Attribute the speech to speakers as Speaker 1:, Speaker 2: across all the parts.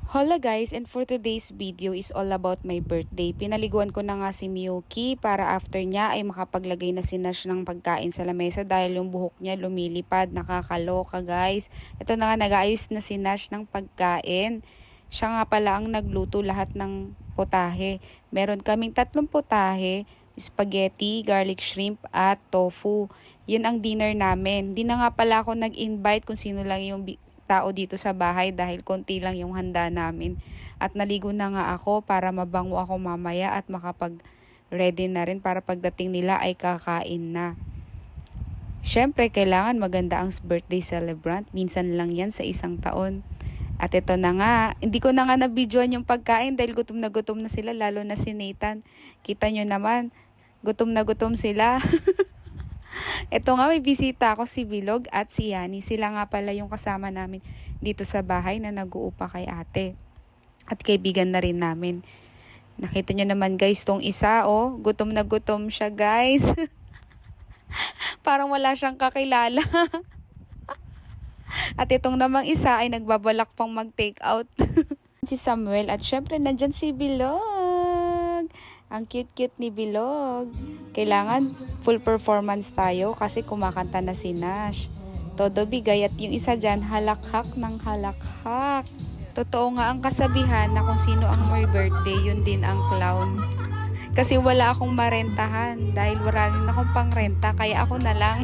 Speaker 1: Hola guys, and for today's video is all about my birthday. Pinaliguan ko na nga si Miyuki para after niya ay makapaglagay na si Nash ng pagkain sa lamesa dahil yung buhok niya lumilipad. Nakakaloka guys. Ito na nga, nag-ayos na si Nash ng pagkain. Siya nga pala ang nagluto lahat ng potahe. Meron kaming 3 potahe, spaghetti, garlic shrimp at tofu. Yun ang dinner namin. Di na nga pala ako nag-invite kung sino lang yung tao dito sa bahay dahil konti lang yung handa namin. At naligo na nga ako para mabango ako mamaya at makapag-ready na rin para pagdating nila ay kakain na. Syempre, kailangan maganda ang birthday celebrant. Minsan lang yan sa isang taon. At ito na nga, hindi ko na nga na-videoan yung pagkain dahil gutom na sila, lalo na si Nathan. Kita nyo naman, gutom na gutom sila. Ito nga, may bisita ako, si Bilog at si Yani. Sila nga pala yung kasama namin dito sa bahay na nag-uupa kay ate. At kaibigan na rin namin. Nakita nyo naman guys, tong isa, oh, gutom na gutom siya guys. Parang wala siyang kakilala. At itong namang isa ay nagbabalak pang mag-take out. Si Samuel at syempre nandyan si Bilog. Ang cute-cute ni Bilog. Kailangan full performance tayo kasi kumakanta na si Nash. Todo bigay at yung isa dyan halakhak ng halakhak. Totoo nga ang kasabihan na kung sino ang may birthday, yun din ang clown. Kasi wala akong marentahan dahil wala rin akong pangrenta kaya ako na lang.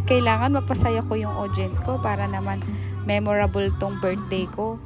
Speaker 1: Kailangan mapasaya ko yung audience ko para naman memorable tong birthday ko.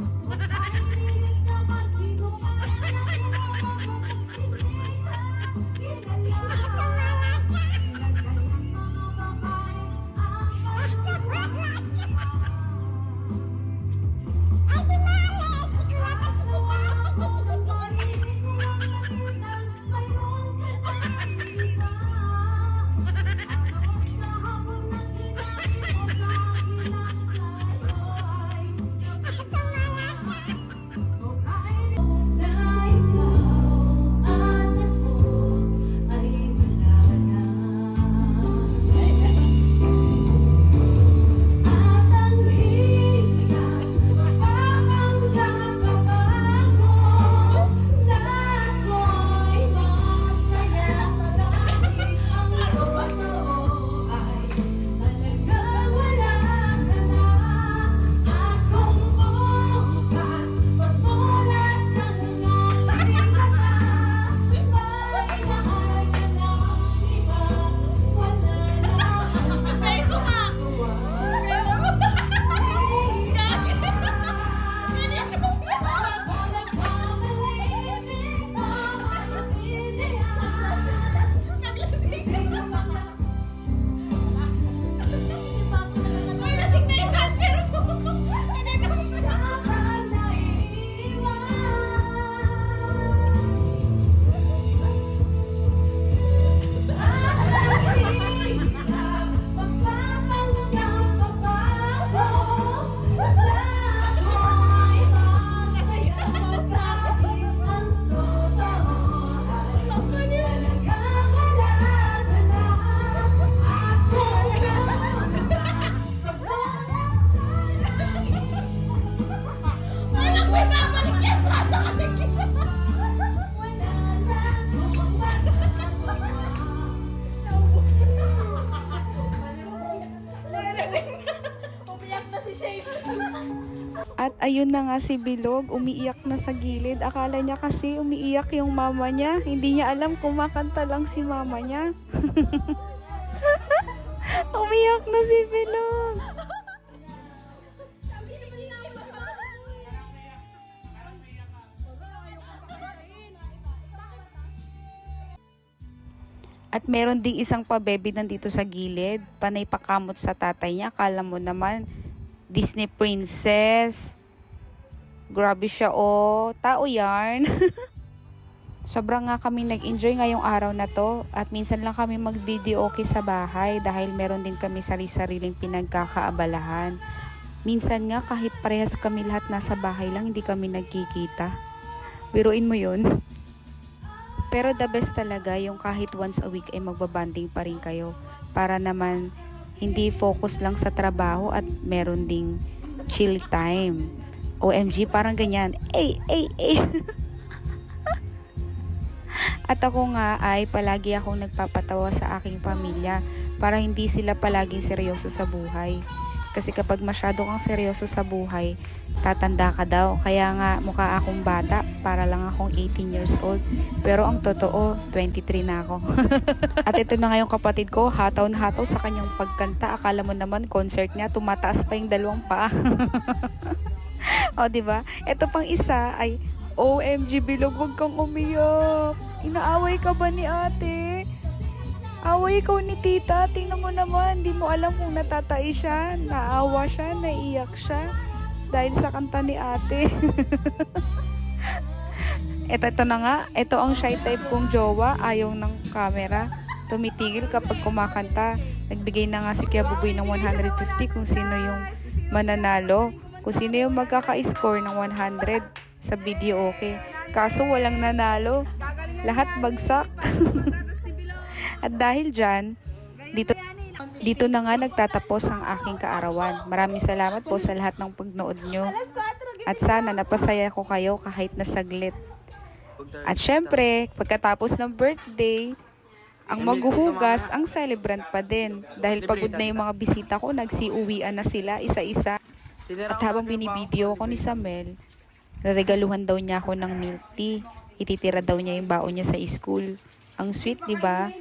Speaker 1: At ayun na nga si Bilog, umiiyak na sa gilid. Akala niya kasi umiiyak yung mama niya. Hindi niya alam kumakanta lang si mama niya. Umiyak na si Bilog. At meron ding isang pa-baby nandito sa gilid. Panay pakamot sa tatay niya. Akala mo naman Disney princess. Grabe siya, oh. Tao yarn. Sobrang nga kami nag-enjoy ngayong araw na to. At minsan lang kami mag-video okay sa bahay dahil meron din kami sari-sariling pinagkakaabalahan. Minsan nga kahit parehas kami lahat nasa bahay lang, hindi kami nagkikita. Biruin mo yun. Pero the best talaga yung kahit once a week ay magbabanding pa rin kayo para naman hindi focus lang sa trabaho at meron ding chill time. OMG, parang ganyan. Ay. At ako nga ay palagi akong nagpapatawa sa aking pamilya para hindi sila palaging seryoso sa buhay. Kasi kapag masyado kang seryoso sa buhay, tatanda ka daw. Kaya nga mukha akong bata, para lang akong 18 years old. Pero ang totoo, 23 na ako. At ito na nga yung kapatid ko, hataw na hataw sa kanyang pagkanta. Akala mo naman concert niya, tumataas pa yung dalawang paa. O, diba? Ito pang isa ay, OMG Bilog, wag kang umiyak. Inaaway ka ba ni ate? Away ikaw ni tita, tingnan mo naman, di mo alam kung natatai siya, naawa siya, naiyak siya, dahil sa kanta ni ate. Ito na nga, ito ang shy type kong jowa, ayaw ng camera, tumitigil kapag kumakanta. Nagbigay na nga si Kuya Buboy ng 150 kung sino yung mananalo, kung sino yung magkaka-score ng 100 sa video okay. Kaso walang nanalo, lahat bagsak. At dahil dyan, dito na nga nagtatapos ang aking kaarawan. Maraming salamat po sa lahat ng pagnood nyo. At sana napasaya ko kayo kahit na saglit. At syempre, pagkatapos ng birthday, ang maghuhugas, ang celebrant pa din. Dahil pagod na yung mga bisita ko, nagsiuwian na sila isa-isa. At habang binibideo ko ni Samel, reregaluhan daw niya ako ng milk tea. Ititira daw niya yung baon niya sa school. Ang sweet, di ba?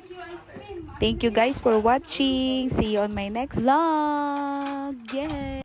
Speaker 1: Thank you guys for watching. See you on my next vlog. Yeah.